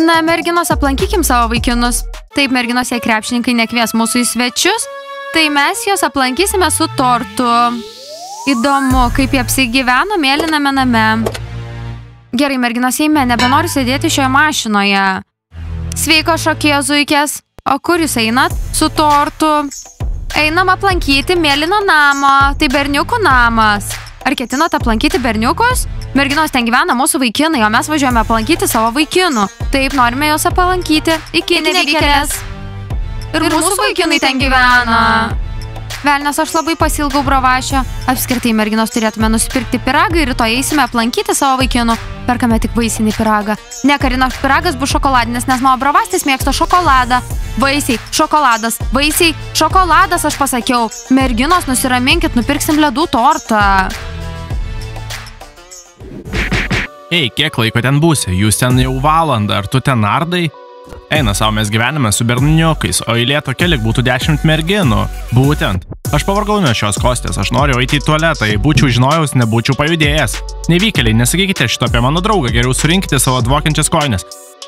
Na, merginos, aplankykim savo vaikinus. Taip, merginos, jei krepšininkai nekvies mūsų į svečius, tai mes juos aplankysime su tortu. Įdomu, kaip jie apsigyveno mėlyname name. Gerai, merginos, eime, nebenoriu sėdėti šioje mašinoje. Sveiko, šokėjo zuikės. O kur jūs einat? Su tortu. Einam aplankyti mėlyno namo. Tai berniukų namas. Ar ketinat aplankyti berniukus? Merginos, ten gyvena mūsų vaikinai, o mes važiuojame aplankyti savo vaikinų. Taip, norime juos aplankyti. Iki nevykėlės. Ir mūsų vaikinai ten gyvena. Velnias, aš labai pasilgau bravašio. Apskritai, merginos, turėtume nusipirkti piragą ir rytoj eisime aplankyti savo vaikinų. Perkame tik vaisinį piragą. Ne, Karina, piragas bus šokoladinis, nes mano bravastis mėgsta šokoladą. Vaisiai, šokoladas, vaisiai, šokoladas, aš pasakiau. Merginos, nusiraminkit, nupirksim ledų tortą. Ei, kiek laiko ten būsi? Jūs ten jau valandą, ar tu ten nardai? Eina savo, mes gyvename su berniukais, o eilė tokia lyg būtų 10 merginų. Būtent. Aš pavargau nuo šios kostės, aš noriu eiti į tualetą, jei būčiau žinojus, nebūčiau pajudėjęs. Nevykėliai, nesakykite šito apie mano draugą, geriau surinkite savo dvokiančias kojines.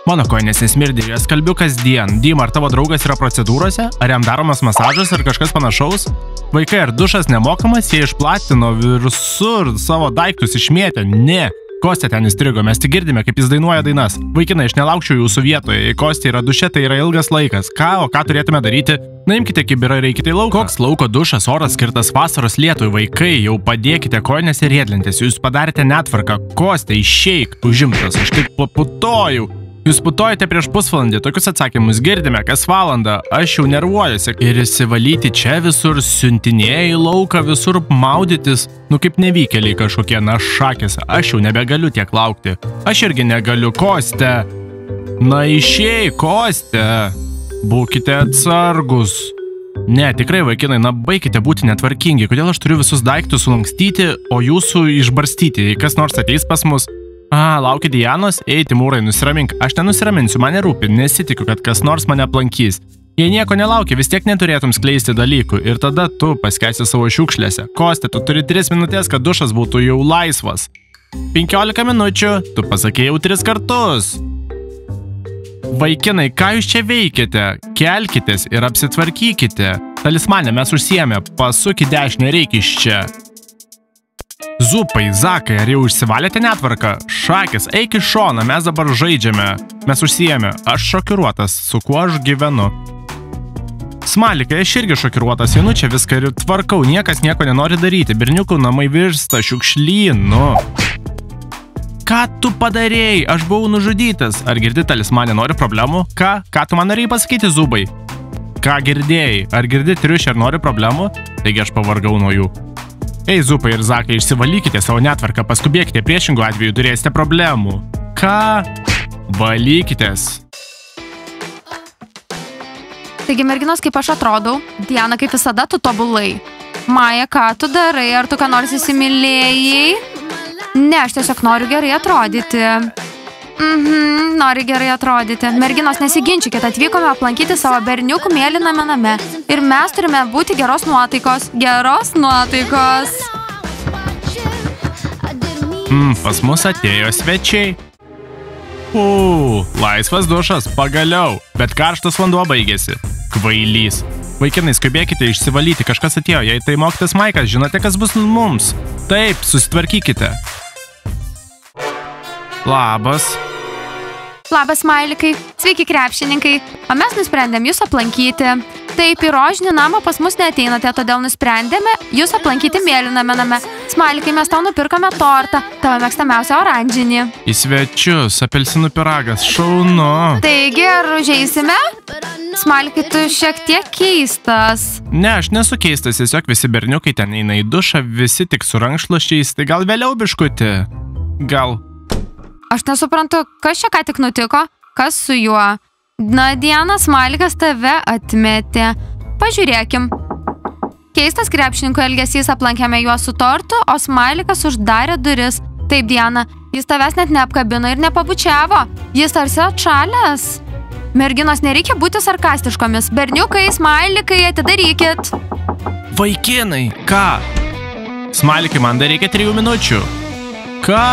Mano kojinės nesmirdė, jas kalbiu kasdien. Dima, ar tavo draugas yra procedūrose? Ar jam daromas masažas ar kažkas panašaus? Vaikai, ar dušas nemokamas, jie išplatino visur savo daiktus išmėtė? Ne. Kostė ten įstrigo, mes tik girdime, kaip jis dainuoja dainas. Vaikinai, aš nelaukčiau jūsų vietoje, jei Kostė yra duše, tai yra ilgas laikas. Ką turėtume daryti? Naimkite kibirą ir eikite į lauką. Koks lauko dušas, oras skirtas vasaros lietui, vaikai, jau padėkite kojines ir riedlentės, jūs padarėte netvarką. Kostė, išeik, užimtas, aš tik paputojau. Jūs putojate prieš pusvalandį, tokius atsakymus girdime, kas valandą, aš jau nervuojuosi. Ir įsivalyti čia visur, siuntinėjai į lauką, visur maudytis, nu kaip nevykėliai kažkokie, na šakės, aš jau nebegaliu tiek laukti. Aš irgi negaliu, Kostė. Na išėjai, Kostė. Būkite atsargus. Ne, tikrai vaikinai, na baikite būti netvarkingi, kodėl aš turiu visus daiktus sulankstyti, o jūsų išbarstyti, jei kas nors ateis pas mus. Laukia Dianos, ei, Timūrai, nusiramink. Aš nenusiraminsiu, mane rūpi, nesitikiu, kad kas nors mane aplankys. Jei nieko nelaukia, vis tiek neturėtum skleisti dalykų ir tada tu paskęsi savo šiukšlėse. Kostė, tu turi 3 minutės, kad dušas būtų jau laisvas. 15 minučių, tu pasakei jau 3 kartus. Vaikinai, ką jūs čia veikiate? Kelkitės ir apsitvarkykite. Talismanė, mes užsiėmė, pasuk į dešinę, reikia iš čia. Zupai, Zakai, ar jau išsivalėte netvarką? Šakis, eik iš šoną, mes dabar žaidžiame. Mes užsiėmė, aš šokiruotas, su kuo aš gyvenu. Smalikai, aš irgi šokiruotas, einu čia viską ir tvarkau, niekas nieko nenori daryti, berniukų namai virsta šiukšlynu. Ką tu padarėjai? Aš buvau nužudytas. Ar girdi, talismanė, nori problemų? Ką tu man norėjai pasakyti, Zubai? Ką girdėjai? Ar girdi, triušė, ar nori problemų? Taigi aš pavargau nuo jų. Ei, Zupai ir Zakai, išsivalykite savo netvarką, paskubėkite, priešingų atveju turėsite problemų. Ką? Valykitės. Taigi, merginos, kaip aš atrodau, Diana, kaip visada, tu tobulai. Maja, ką tu darai? Ar tu ką nors įsimylėjai? Ne, aš tiesiog noriu gerai atrodyti. Nori gerai atrodyti. Merginos, nesiginčykit, atvykome aplankyti savo berniukų mėlyname name. Ir mes turime būti geros nuotaikos. Geros nuotaikos. Pas mus atėjo svečiai. Laisvas dušas, pagaliau. Bet karštas vanduo baigėsi. Kvailys. Vaikinai, skubėkite išsivalyti, kažkas atėjo. Jei tai mokytas Maikas, žinote, kas bus mums? Taip, susitvarkykite. Labas. Labas, Mailikai. Sveiki, krepšininkai. O mes nusprendėm jūs aplankyti. Taip, į rožinį namą pas mus neateinate, todėl nusprendėme jūs aplankyti mėlyname name. Smalikai, mes tau nupirkome tortą, tavo mėgstamiausią oranžinį. Į svečius, apelsinų pyragas, šaunu. Taigi, ar užeisime? Smalikai, tu šiek tiek keistas. Ne, aš nesu keistas, tiesiog visi berniukai ten eina į dušą, visi tik su rankšluosčiais, tai gal vėliau biškutį? Gal... Aš nesuprantu, kas čia ką tik nutiko, kas su juo. Na, Diana, Smalikas tave atmetė. Pažiūrėkim. Keistas krepšininkų elgesys, aplankėme juos su tortu, o Smalikas uždarė duris. Taip, Diana, jis tavęs net neapkabino ir nepabučiavo. Jis tarsi atšalęs. Merginos, nereikia būti sarkastiškomis. Berniukai, Smalikai, atidarykit. Vaikinai, ką? Smalikai, man dar reikia 3 minučių. Ką?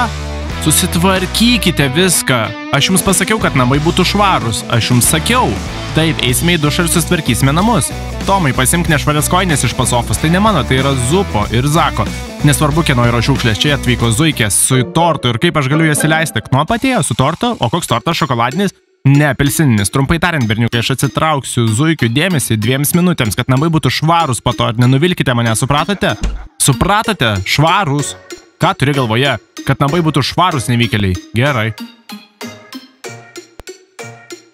Susitvarkykite viską. Aš jums pasakiau, kad namai būtų švarūs. Aš jums sakiau. Taip, eisime į dušą ir susitvarkysime namus. Tomai, pasimk nešvarias kojines iš pasofos. Tai ne mano, tai yra Zupo ir Zako. Nesvarbu, kieno yra šiukšlės. Čia atvyko zuikės su tortu ir kaip aš galiu jas įleisti. Knopa atėjo su tortu, o koks tortas šokoladinis? Ne, apelsininis. Trumpai tariant, berniukai, aš atsitrauksiu zuikių dėmesį 2 minutėms, kad namai būtų švarūs po to. Nenuvilkite mane, supratote? Supratote? Švarūs. Ką turi galvoje? Kad namai būtų švarūs, nevykėliai. Gerai.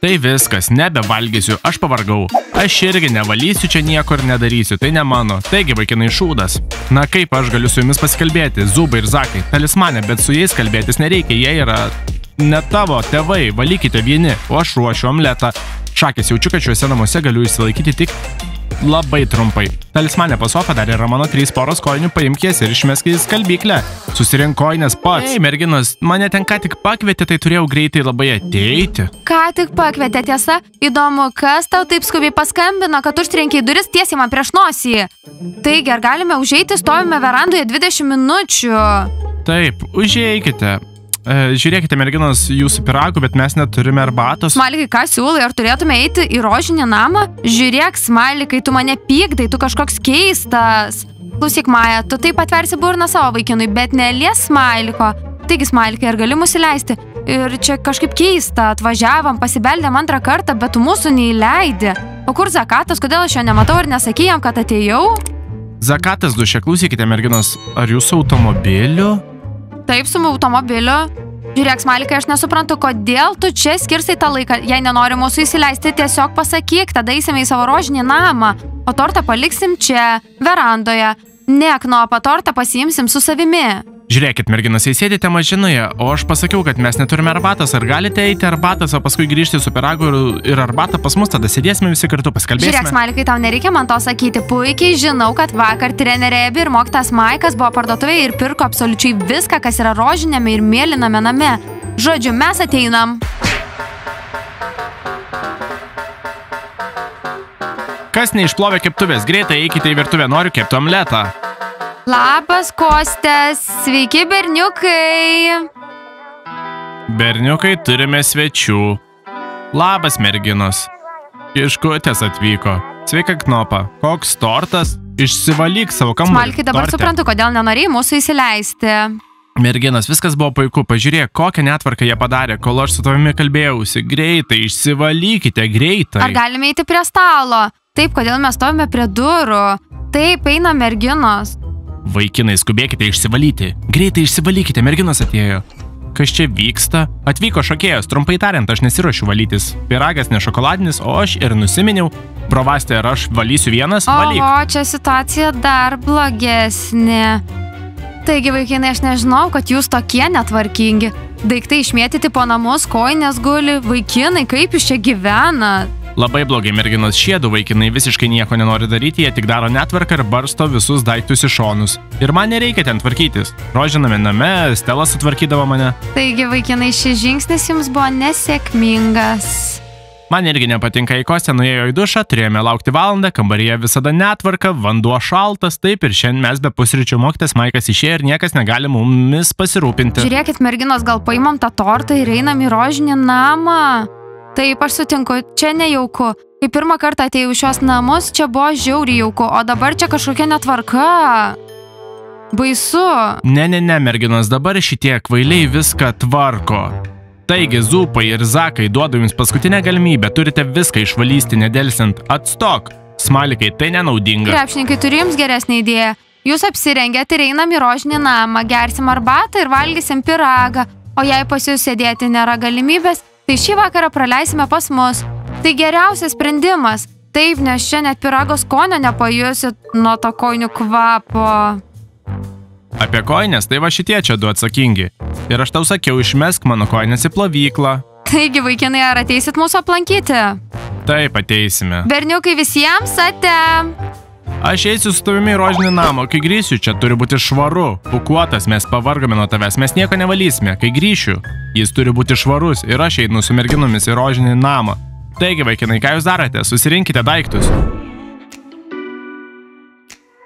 Tai viskas, nebevalgysiu, aš pavargau. Aš irgi nevalysiu čia nieko ir nedarysiu, tai ne mano. Taigi, vaikinai, šūdas. Na kaip aš galiu su jumis pasikalbėti, Zubai ir Zakai? Talismane, bet su jais kalbėtis nereikia, jie yra ne tavo tėvai, valykite vieni, o aš ruošiu omletą. Šakės, jaučiu, kad šiuose namuose galiu išsilaikyti tik labai trumpai. Talismane pasofą dar yra mano 3 poros kojinių, paimk jas ir išmesk į skalbyklę. Susirink kojines pats. Ei, merginos, mane ten ką tik pakvietė, tai turėjau greitai labai ateiti. Ką tik pakvietė, tiesa? Įdomu, kas tau taip skubiai paskambino, kad užtrenkė į duris tiesiai man prieš nosį. Taigi, ar galime užeiti, stovime verandoje 20 minučių? Taip, užeikite. Žiūrėkite, merginos, jūsų piragų, bet mes neturime arbatos. Smalikai, ką siūlai, ar turėtume eiti į rožinį namą? Žiūrėk, Smalikai, tu mane pykdai, tu kažkoks keistas. Klausyk, Maja, tu taip atversi burną savo vaikinui, bet nelies Smaliko. Taigi, Smalikai, ar gali mus įleisti? Ir čia kažkaip keista, atvažiavam, pasibeldėm 2 kartą, bet tu mūsų neįleidi. O kur Zakatas, kodėl aš jo nematau ir nesakei jam, kad atėjau? Zakatas duše, klausykite, merginos, ar jūsų automobiliu? Taip, su automobiliu. Žiūrėk, Smalikai, aš nesuprantu, kodėl tu čia skirsai tą laiką. Jei nenori mūsų įsileisti, tiesiog pasakyk, tada eisime į savo rožinį namą. O tortą paliksim čia, verandoje. Ne, Knopą, tortą pasiimsim su savimi. Žiūrėkit, merginos, įsėdite mašinoje, o aš pasakiau, kad mes neturime arbatos. Ar galite eiti arbatos, o paskui grįžti su piragu ir arbatą pas mus, tada sėdėsime visi kartu, pasikalbėsime. Žiūrėk, Smalikai, tau nereikia man to sakyti. Puikiai žinau, kad vakar trenerė Ebi ir mokytas Maikas buvo parduotuvėje ir pirko absoliučiai viską, kas yra rožinėme ir mėlyname name. Žodžiu, mes ateinam. Kas neišplovė keptuvės? Greitai eikite į virtuvę, noriu kepti omletą. Labas, Kostas. Sveiki, berniukai. Berniukai, turime svečių. Labas, merginos. Kiškutės atvyko. Sveika, Knopa. Koks tortas? Išsivalyk savo kambarį. Smalikai, dabar suprantu, kodėl nenorėjai mūsų įsileisti. Merginos, viskas buvo puiku. Pažiūrėk, kokią netvarką jie padarė, kol aš su tavimi kalbėjausi. Greitai, išsivalykite, greitai. Ar galime eiti prie stalo? Taip, kodėl mes stovime prie durų? Taip, eina merginos. Vaikinai, skubėkite išsivalyti. Greitai išsivalykite, merginos atėjo. Kas čia vyksta? Atvyko šokėjas, trumpai tariant, aš nesiruošiu valytis. Piragas ne šokoladinis, o aš ir nusiminiau. Provastė, ar aš valysiu vienas? Valyk. O, čia situacija dar blogesnė. Taigi, vaikinai, aš nežinau, kad jūs tokie netvarkingi. Daiktai išmėtyti po namus, kojinės guli. Vaikinai, kaip jūs čia gyvenat? Labai blogai, merginos, šie 2 vaikinai visiškai nieko nenori daryti, jie tik daro netvarką ir barsto visus daiktus į šonus. Ir man nereikia ten tvarkytis. Rožiname name, Stela sutvarkydavo mane. Taigi, vaikinai, šis žingsnis jums buvo nesėkmingas. Man irgi nepatinka, į Kostę nuėjo į dušą, turėjome laukti valandą, kambaryje visada netvarka, vanduo šaltas, taip ir šiandien mes be pusryčių mokytas Maikas išėjo ir niekas negali mumis pasirūpinti. Žiūrėkit, merginos, gal paimam tą tortą ir einam į rožinį namą. Taip, aš sutinku, čia nejauku. Kai pirmą kartą atėjau šios namus, čia buvo žiauriai jauku, o dabar čia kažkokia netvarka. Baisu. Ne, merginos, dabar šitie kvailiai viską tvarko. Taigi, Zupai ir Zakai, duodu jums paskutinę galimybę, turite viską išvalysti nedelsint. Atstok. Smalikai, tai nenaudinga. Krepšininkai, turiu jums geresnę idėją. Jūs apsirengėte ir einam į rožinį namą, gersim arbatą ir valgysim piragą. O jei pas jūs sėdėti nėra galimybės, tai šį vakarą praleisime pas mus. Tai geriausias sprendimas. Taip, nes čia net pirago skonio nepajusit nuo to kojinių kvapo. Apie kojines, tai va šitie čia 2 atsakingi. Ir aš tau sakiau, išmesk mano kojines į plovyklą. Taigi, vaikinai, ar ateisit mūsų aplankyti? Taip, ateisime. Berniukai, visiems ate. Aš eisiu su tavimi į rožinį namą, kai grįšiu, čia turi būti švaru. Pukuotas, mes pavargome nuo tavęs, mes nieko nevalysime. Kai grįšiu, jis turi būti švarus ir aš einu su merginomis į rožinį namą. Taigi, vaikinai, ką jūs darote? Susirinkite daiktus.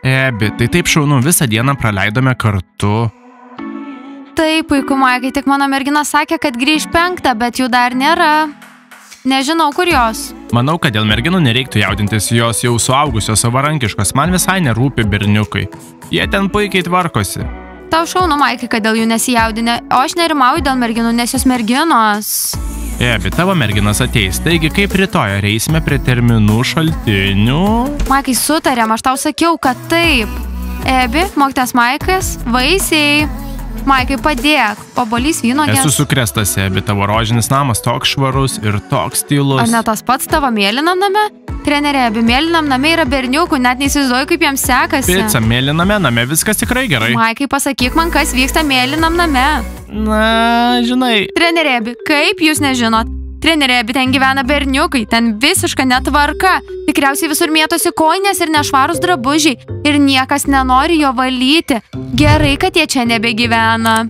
Ebi, tai taip šaunu, visą dieną praleidome kartu. Taip, puiku, Maikai, tik mano mergina sakė, kad grįž 5, bet jų dar nėra. Nežinau, kur jos. Manau, kad dėl merginų nereiktų jaudintis, jos jau suaugusios savarankiškos, man visai nerūpi berniukai. Jie ten puikiai tvarkosi. Tau šaunu, Maikai, kad dėl jų nesijaudinė, o aš nerimauju dėl merginų, nes jūs merginos. Ebi, tavo merginas ateis, taigi kaip rytoj eisime prie terminų šaltinių? Maikai, sutarėm, aš tau sakiau, kad taip. Ebi, mokytas Maikas, vaisiai. Maikai, padėk, obuolys vynuogės. Esu sukrėstas, Ebi, tavo rožinis namas toks švarus ir toks tylus. Ar ne tas pats tavo mėlynam name? Trenerė, Ebi, mėlynam name yra berniukų, net neįsivaizduoju, kaip jiems sekasi. Pica, mėlyname name viskas tikrai gerai. Maikai, pasakyk man, kas vyksta mėlynam name. Na, žinai. Trenerė, Ebi, kaip jūs nežinot? Trenerė, Ebi, ten gyvena berniukai, ten visiška netvarka. Tikriausiai visur mėtosi kojinės ir nešvarūs drabužiai. Ir niekas nenori jo valyti. Gerai, kad jie čia nebegyvena.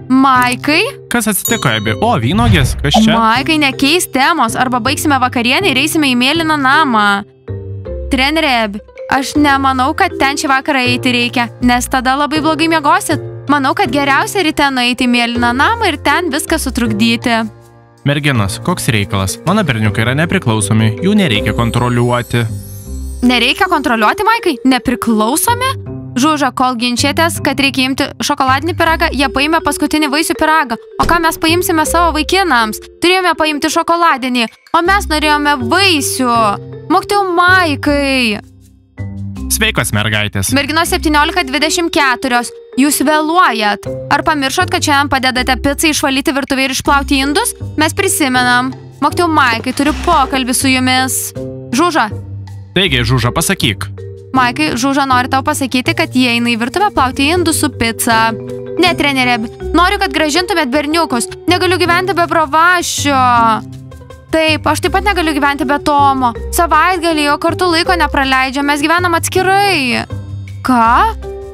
Maikai? Kas atsitiko, Ebi? O, vynuogės, kas čia? Maikai, nekeis temos, arba baigsime vakarienę ir eisime į mėlyną namą. Trenerė, Ebi, aš nemanau, kad ten šį vakarą eiti reikia, nes tada labai blogai miegosit. Manau, kad geriausia ryte nueiti į mėlyną namą ir ten viską sutrukdyti. Merginos, koks reikalas? Mano berniukai yra nepriklausomi, jų nereikia kontroliuoti. Nereikia kontroliuoti, Maikai? Nepriklausomi? Žuža, kol ginčiatės, kad reikia imti šokoladinį pyragą, jie paėmė paskutinį vaisių pyragą. O ką mes paimsime savo vaikinams? Turėjome paimti šokoladinį, o mes norėjome vaisių. Mokytojau Maikai. Sveikos, mergaitės. Merginos 17:24. Jūs vėluojat. Ar pamiršot, kad šiandien padedate picai išvalyti virtuvę ir išplauti indus? Mes prisimenam. Mokytojau Maikai, turiu pokalbį su jumis. Žuža. Taigi, Žuža, pasakyk. Maikai, Žuža nori tau pasakyti, kad jie eina į virtuvę plauti indus su pica. Ne, trenerė, noriu, kad grąžintumėt berniukus. Negaliu gyventi be Bravašio. Taip, aš taip pat negaliu gyventi be Tomo. Savaitgalį jo kartu laiko nepraleidžia, mes gyvenam atskirai. Ką?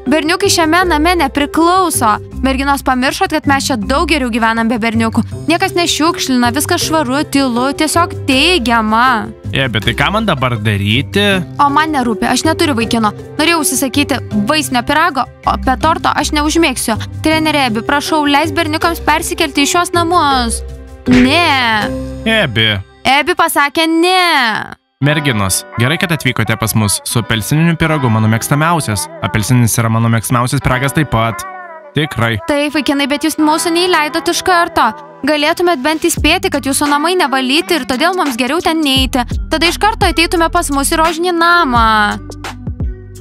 Berniukai šiame name nepriklauso. Merginos, pamiršot, kad mes čia daug geriau gyvenam be berniukų. Niekas nešiukšlina, viskas švaru, tylu, tiesiog teigiama. Bet tai ką man dabar daryti? O man nerūpi, aš neturiu vaikino. Norėjau užsisakyti vaisinio pyrago, o be torto aš neužmėgsiu. Trenerė, prašau, leis berniukams persikelti į šios namus. Ne. Ebi pasakė ne. Merginos, gerai, kad atvykote pas mus. Su apelsininiu pyragu mano mėgstamiausias. Apelsininis yra mano mėgstamiausias pyragas taip pat. Tikrai. Taip, vaikinai, bet jūs mūsų neįleidot iš karto. Galėtumėt bent įspėti, kad jūsų namai nevalyti ir todėl mums geriau ten neiti. Tada iš karto ateitume pas mus į rožinį namą.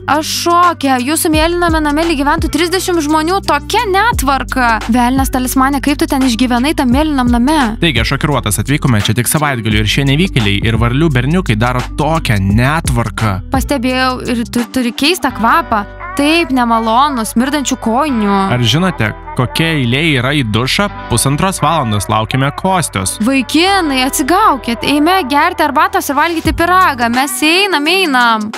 Aš šokė, jūsų mėlyname namely gyventų 30 žmonių, tokia netvarka. Velnias talismanė, kaip tu ten išgyvenai tam mėlynam name? Taigi, šokiruotas, atvykome čia tik savaitgaliu ir šie nevykėliai ir varlių berniukai daro tokią netvarką. Pastebėjau ir turi keistą kvapą. Taip, nemalonų, smirdančių kojinių. Ar žinote, kokia eilė yra į dušą? 1,5 valandos laukime Kostios. Vaikinai, atsigaukit, eime gerti arbatos ir valgyti pyragą, mes einam.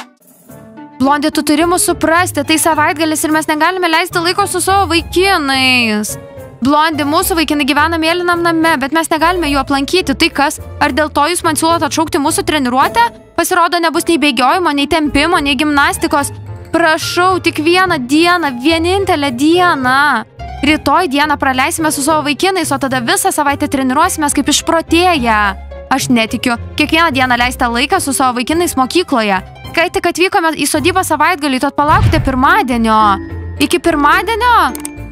Blondi, tu turi mus suprasti, tai savaitgalis ir mes negalime leisti laiko su savo vaikinais. Blondi, mūsų vaikinai gyvena mėlynam name, bet mes negalime jų aplankyti. Tai kas? Ar dėl to jūs man siūlot atšaukti mūsų treniruotę? Pasirodo, nebus nei bėgiojimo, nei tempimo, nei gimnastikos. Prašau, tik vieną dieną, vienintelę dieną. Rytoj dieną praleisime su savo vaikinais, o tada visą savaitę treniruosimės kaip išprotėję. Aš netikiu, kiekvieną dieną leistą laiką su savo vaikinais mokykloje. Kai tik atvykome į sodybą savaitgalį, tad palaukite pirmadienio. Iki pirmadienio?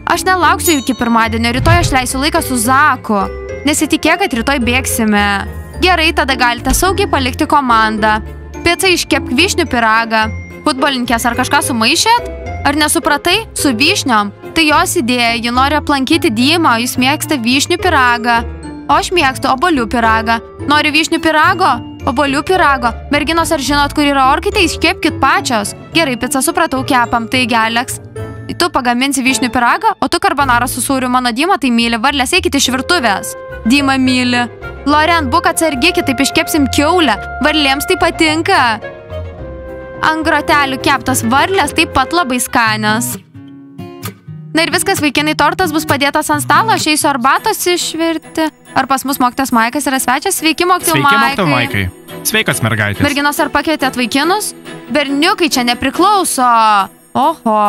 Aš nelauksiu iki pirmadienio, rytoj aš leisiu laiką su Zaku. Nesitikėk, kad rytoj bėgsime. Gerai, tada galite saugiai palikti komandą. Pica iškepk vyšnių pyragą. Futbolininkės, ar kažką sumaišėt? Ar nesupratai? Su vyšniom. Tai jos idėja, ji nori aplankyti Dymą, jis mėgsta vyšnių pyragą. O aš mėgstu obuolių pyragą. Nori vyšnių pyrago? Obuolių pyrago. Merginos, ar žinot, kur yra orkaitė, iškepkit pačios. Gerai, picą supratau, kepam, taigi Alex. Tu pagaminsi vyšnių pyragą, o tu karbonarą su sūriu. Mano Dyma tai myli, varlės eikit iš virtuvės. Dyma myli. Loren, būk atsargi, kitaip iškepsim kiaulę. Varlėms tai patinka. Ant grotelių keptos varlės taip pat labai skanios. Na ir viskas, vaikinai, tortas bus padėtas ant stalo, aš eisiu arbatos išvirti. Ar pas mus mokytas Maikas yra svečias? Sveiki, mokytojau Maikai. Sveikos, mergaitės. Merginos, ar pakvietėt vaikinus? Berniukai čia nepriklauso. Oho.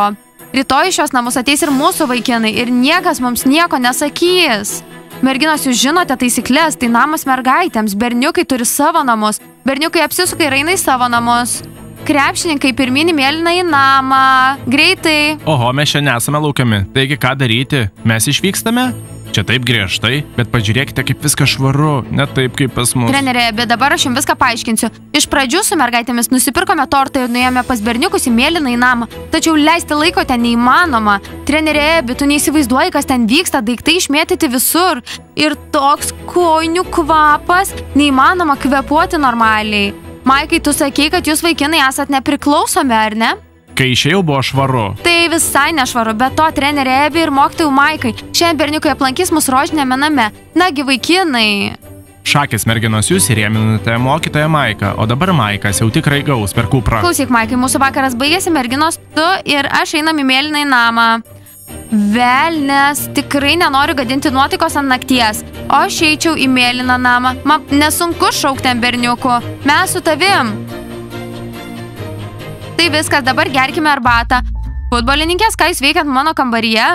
Rytoj iš šios namus ateis ir mūsų vaikinai ir niekas mums nieko nesakys. Merginos, jūs žinote taisyklės, tai namas mergaitėms, berniukai turi savo namus, berniukai apsisuka ir eina į savo namus. Krepšininkai pirminį mėlyną į namą. Greitai. Oho, mes čia nesame laukiami. Taigi, ką daryti? Mes išvykstame? Čia taip griežtai, bet pažiūrėkite, kaip viskas švaru, ne taip kaip pas mus. Trenerė, bet dabar aš jums viską paaiškinsiu. Iš pradžių su mergaitėmis nusipirkome tortą ir nuėjome pas berniukus į mėlyną į namą. Tačiau leisti laiko ten neįmanoma. Trenerė, bet tu neįsivaizduoji, kas ten vyksta, daiktai išmėtyti visur. Ir toks kojinių kvapas, neįmanoma kvėpuoti normaliai. Maikai, tu sakei, kad jūs vaikinai esat nepriklausomi, ar ne? Kai išėjau, buvo švaru. Tai visai nešvaru, bet to trenerė Ebi ir mokytojų Maikai. Šiandien berniukai aplankys mus rožinėme name. Nagi, vaikinai. Šakės, merginos, jūs įrėminate mokytoją Maiką, o dabar Maikas jau tikrai gaus per kuprą. Klausyk, Maikai, mūsų vakaras baigėsi, merginos, tu ir aš einam į mėlyną į namą. Velnes, tikrai nenoriu gadinti nuotaikos ant nakties. O aš eičiau į mėlyną namą. Man nesunku šaukti ant berniukų. Mes su tavim. Tai viskas, dabar gerkime arbatą. Futbolininkės, ką jūs veikiat mano kambaryje?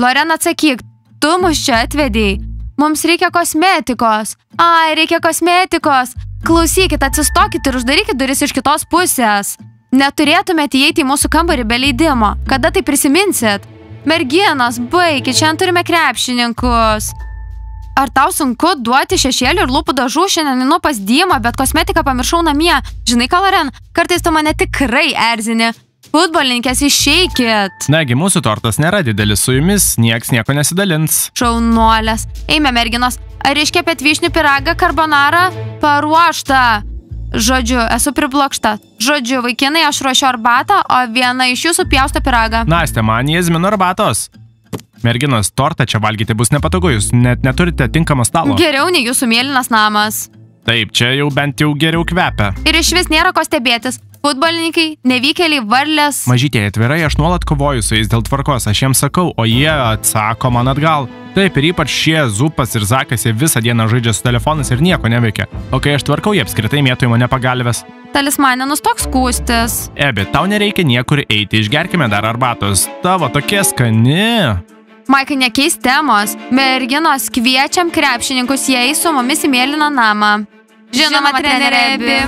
Lorena, atsakyk, tu mus čia atvedėjai. Mums reikia kosmetikos. Ai, reikia kosmetikos. Klausykit, atsistokit ir uždarykit duris iš kitos pusės. Neturėtumėte įeiti į mūsų kambarį be leidimo. Kada tai prisiminsit? Merginos, baikit, šiandien turime krepšininkus. Ar tau sunku duoti šešėlių ir lūpų dažų? Šiandien einu pas Dymą, bet kosmetiką pamiršau namie. Žinai ką, Loren, kartais tu mane tikrai erzini. Futbolininkės, išeikit. Negi, mūsų tortas nėra didelis, su jumis nieks nieko nesidalins. Šaunuolės. Eime, merginos, ar iškepėt vyšnių piragą carbonara? Paruošta. Žodžiu, esu priblokšta. Žodžiu, vaikinai, aš ruošiu arbatą, o viena iš jūsų pjausto piragą. Nastė, man jazmino arbatos. Merginos, tortą čia valgyti bus nepatogu, jūs net neturite tinkamo stalo. Geriau nei jūsų mėlynas namas. Taip, čia jau bent jau geriau kvepia. Ir iš vis nėra ko stebėtis. Futbolininkai, nevykėliai, varlės. Mažytė, atvirai, aš nuolat kovoju su jais dėl tvarkos, aš jiems sakau, o jie atsako man atgal. Taip, ir ypač šie Zupas ir Zakas, jie visą dieną žaidžia su telefonais ir nieko neveikia. O kai aš tvarkau, jie apskritai mėtų į mane pagalvės. Talismanė, nustok skųstis. Ebi, tau nereikia niekur eiti, išgerkime dar arbatos. Tavo tokia skani. Maikai, nekeis temos. Merginos, kviečiam krepšininkus, jie eis su mumis į mėlyną namą. Žinoma, trenerė Ebi.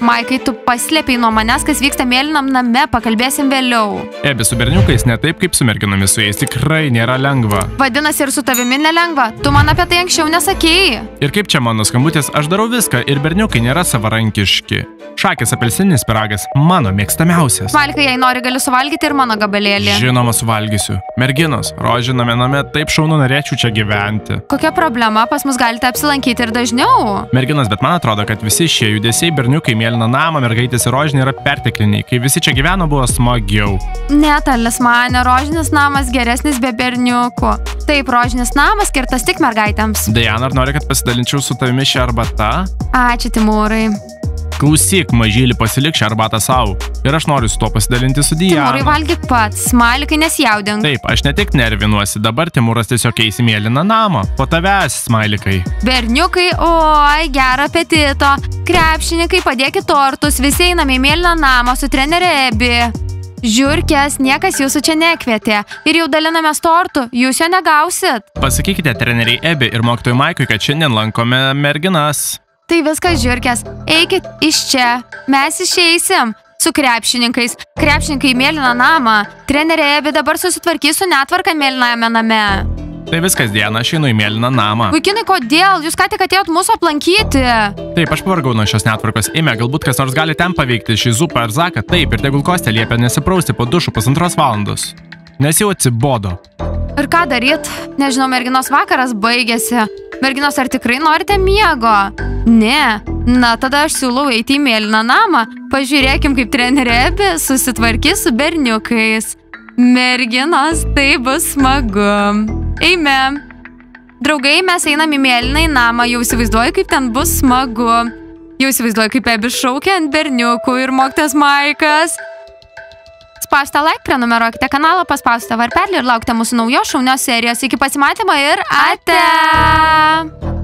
Maikai, tu paslėpiai nuo manęs, kas vyksta mėlynam name, pakalbėsim vėliau. Ebi, su berniukais ne taip, kaip su merginomis, su jais tikrai nėra lengva. Vadinasi, ir su tavimi nelengva. Tu man apie tai anksčiau nesakėjai. Ir kaip čia mano skambutis, aš darau viską ir berniukai nėra savarankiški. Šakės apelsininis pyragas mano mėgstamiausias. Maikai, jei nori, gali suvalgyti ir mano gabalėlį. Žinoma, suvalgysiu. Merginos, rožiname name, taip šaunu, norėčiau čia gyventi. Kokia problema? Pas mus galite apsilankyti ir dažniau. Merginos, bet man atrodo, kad visi šie judesiai, berniukai, mėlyną namą, mergaitės ir rožinė yra pertekliniai. Kai visi čia gyveno, buvo smagiau. Ne, Talismanė, rožinis namas geresnis be berniukų. Taip, rožinis namas skirtas tik mergaitėms. Diana, ar nori, kad pasidalinčiau su tavimi šią arbatą? Ačiū, Timūrai. Klausyk, mažylį, pasilik šią arbatą savo. Ir aš noriu su tuo pasidalinti su Diana. Timūrai, valgyk pats, smalikai nesijaudink. Taip, aš ne tik nervinuosi, dabar Timūras tiesiog eis į mėlyną namą. Po tavęs, smalikai. Berniukai, oi, gerą apetito. Krepšininkai, padėkit tortus, visi einame į mėlyną namą su trenerė Ebi. Žiurkės, niekas jūsų čia nekvietė. Ir jau dalinamės tortų, jūs jo negausit. Pasakykite treneriai Ebi ir mokytojui Maikui, kad šiandien lankome merginas. Tai viskas, žiurkės, eikit iš čia, mes išeisim su krepšininkais. Krepšininkai į mėlyną namą. Trenerė Ebi dabar susitvarkys su netvarka mėlynajame name. Tai viskas, Diana, aš einu į mėlyną namą. Vaikinai, kodėl? Jūs ką tik atėjot mūsų aplankyti? Taip, aš pavargau nuo šios netvarkos. Eime, galbūt kas nors gali ten paveikti šį Zupą ar Zaką. Taip, ir tegul Kostė liepia nesiprausti po dušu 1,5 valandos. Nes jau atsibodo. Ir ką daryt? Nežinau, merginos, vakaras baigėsi. Merginos, ar tikrai norite miego? Ne. Na, tada aš siūlau eiti į mėlyną namą. Pažiūrėkim, kaip trenerė Ebi susitvarkys su berniukais. Merginos, tai bus smagu. Eime. Draugai, mes einam į mėlyną namą. Jau įsivaizduoju, kaip ten bus smagu. Jau įsivaizduoju, kaip Ebi šaukia ant berniukų ir mokytojas Maikas. Spauskite like, prenumeruokite kanalą, paspauskite varpelį ir laukite mūsų naujos šaunios serijos. Iki pasimatymo ir ate!